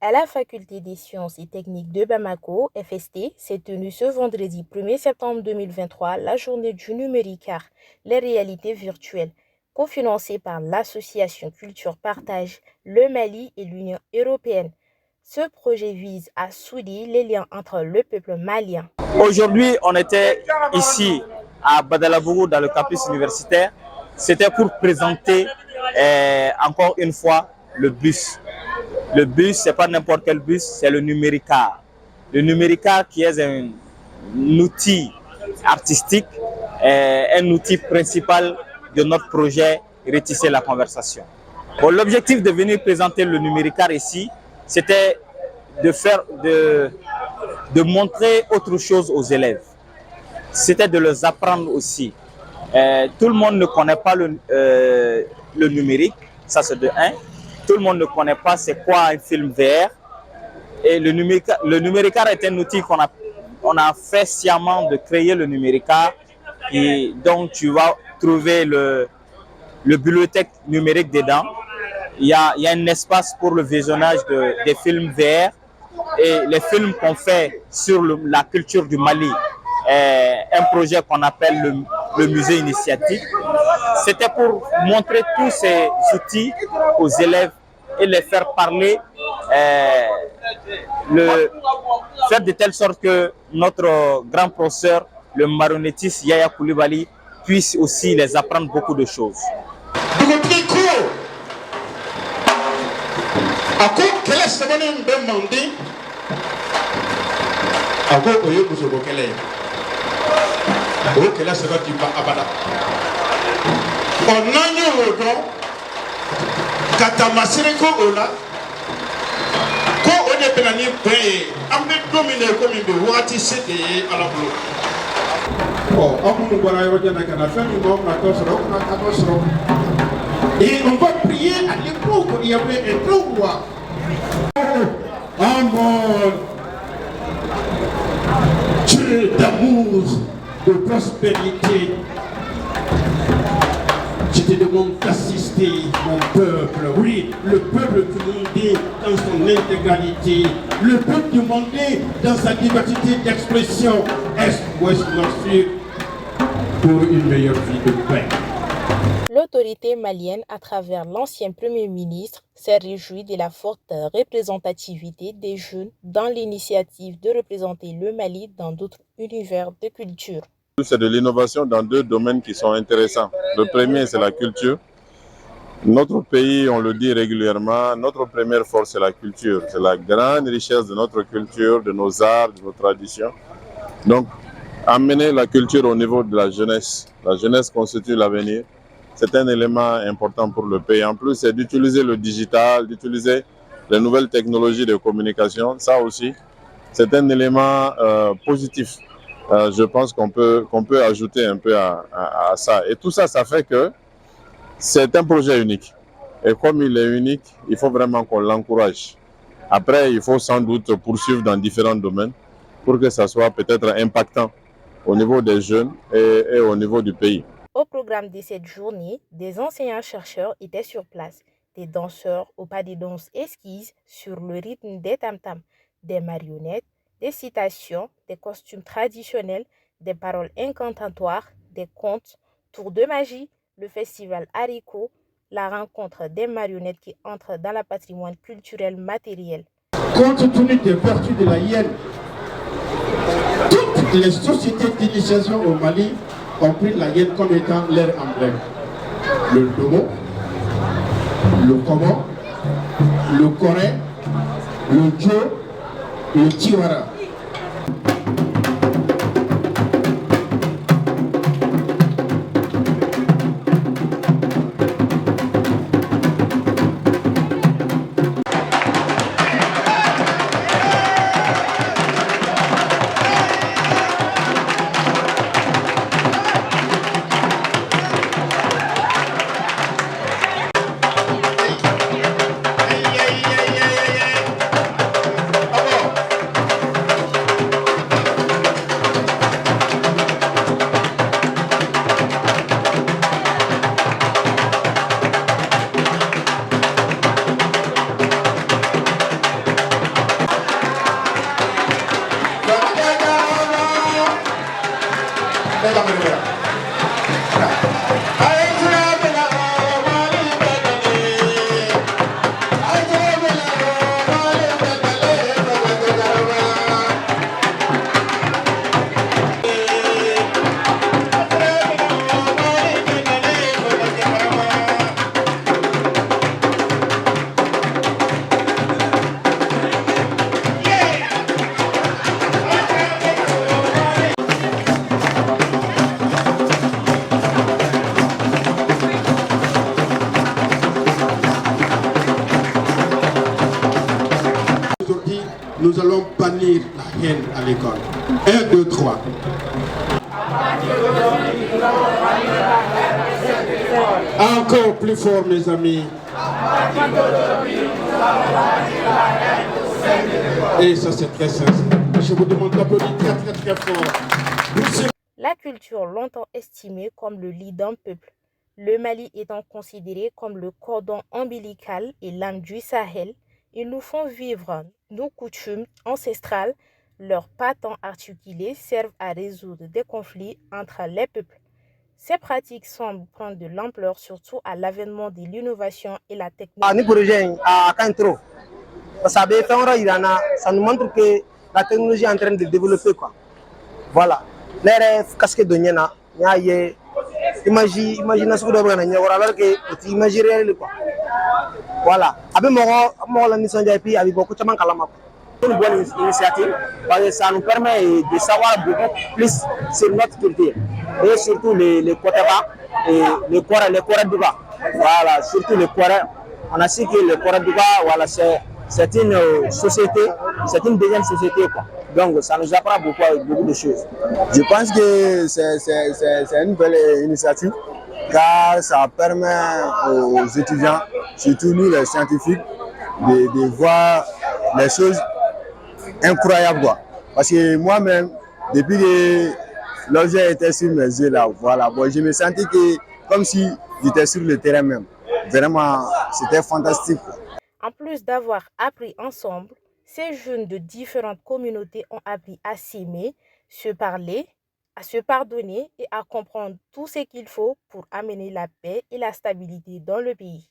À la Faculté des sciences et techniques de Bamako, FST, s'est tenue ce vendredi 1er septembre 2023 la journée du numéricar, les réalités virtuelles, cofinancée par l'association Culture Partage, le Mali et l'Union européenne. Ce projet vise à souder les liens entre le peuple malien. Aujourd'hui, on était ici à Badalabougou dans le campus universitaire. C'était pour présenter encore une fois le bus. Le bus, ce n'est pas n'importe quel bus, c'est le numéricar. Le numéricar qui est un outil artistique, un outil principal de notre projet Rétisser la conversation. Bon, l'objectif de venir présenter le numéricar ici, c'était de montrer autre chose aux élèves. C'était de les apprendre aussi. Tout le monde ne connaît pas le numérique, ça c'est de 1. Tout le monde ne connaît pas c'est quoi un film VR. Et le numéricar est un outil qu'on a fait sciemment de créer le numéricar. Et donc tu vas trouver le bibliothèque numérique dedans. Il y a un espace pour le visionnage des films VR et les films qu'on fait sur la culture du Mali. Un projet qu'on appelle le musée initiatique. C'était pour montrer tous ces outils aux élèves et les faire parler, faire de telle sorte que notre grand professeur, le marionnettiste Yaya Koulibaly, puisse aussi les apprendre beaucoup de choses. Katamasireko ola ko one penani pe ambe domine comme de wati cede ala blo oh amu ngora yo jana kana fami mo na tosro na katosro et on va prier à l'époque où il y avait un grand roi amour Dieu d'amour de prospérité. Je te demande d'assister mon peuple, oui, le peuple demandé dans son intégralité, le peuple demandé dans sa diversité d'expression, est, ouest, nord, sud, pour une meilleure vie de paix. L'autorité malienne, à travers l'ancien Premier ministre, s'est réjouie de la forte représentativité des jeunes dans l'initiative de représenter le Mali dans d'autres univers de culture. C'est de l'innovation dans 2 domaines qui sont intéressants. Le premier, c'est la culture. Notre pays, on le dit régulièrement, notre première force, c'est la culture. C'est la grande richesse de notre culture, de nos arts, de nos traditions. Donc, amener la culture au niveau de la jeunesse constitue l'avenir. C'est un élément important pour le pays. En plus, c'est d'utiliser le digital, d'utiliser les nouvelles technologies de communication. Ça aussi, c'est un élément positif. Je pense qu'on peut ajouter un peu à ça. Et tout ça, ça fait que c'est un projet unique. Et comme il est unique, il faut vraiment qu'on l'encourage. Après, il faut sans doute poursuivre dans différents domaines pour que ça soit peut-être impactant au niveau des jeunes et au niveau du pays. Au programme de cette journée, des enseignants-chercheurs étaient sur place, des danseurs au pas de danse esquisses sur le rythme des tam-tams, des marionnettes, des citations, des costumes traditionnels, des paroles incantatoires, des contes, tours de magie, le festival haricot, la rencontre des marionnettes qui entrent dans le patrimoine culturel matériel. Compte tenu des vertus de la hyène, toutes les sociétés d'initiation au Mali ont pris la hyène comme étant leur emblème. Le domo, le komo, le koré, le djo, le tiwara. Aujourd'hui, nous allons bannir la haine à l'école. 1, 2, 3. Encore plus fort, mes amis. Et ça, c'est très sincère. Je vous demande d'applaudir très, très, très fort. La culture, longtemps estimée comme le lit d'un peuple, le Mali étant considéré comme le cordon ombilical et l'âme du Sahel, ils nous font vivre nos coutumes ancestrales. Leurs patents articulés servent à résoudre des conflits entre les peuples. Ces pratiques semblent prendre de l'ampleur, surtout à l'avènement de l'innovation et la technologie. Ça nous montre que la technologie est en train de développer, quoi. Voilà. Les casquettes de Niena, imagination de alors que tu imagines réel, quoi. Voilà. Avec mon la mission d'IP, avec beaucoup de kalama. C'est une bonne initiative parce que ça nous permet de savoir beaucoup plus sur notre culture et surtout les Kotaba et les Kora Duga. Voilà, surtout les Kora. On a su que les Kora Duga, voilà, c'est une société, c'est une deuxième société, quoi. Donc ça nous apprend beaucoup de choses. Je pense que c'est une belle initiative car ça permet aux étudiants, surtout nous les scientifiques, de voir les choses incroyables, quoi. Parce que moi-même, depuis que l'objet était sur mes yeux là, voilà, bon, je me sentais que comme si j'étais sur le terrain même. Vraiment, c'était fantastique, quoi. En plus d'avoir appris ensemble, ces jeunes de différentes communautés ont appris à s'aimer, se parler, à se pardonner et à comprendre tout ce qu'il faut pour amener la paix et la stabilité dans le pays.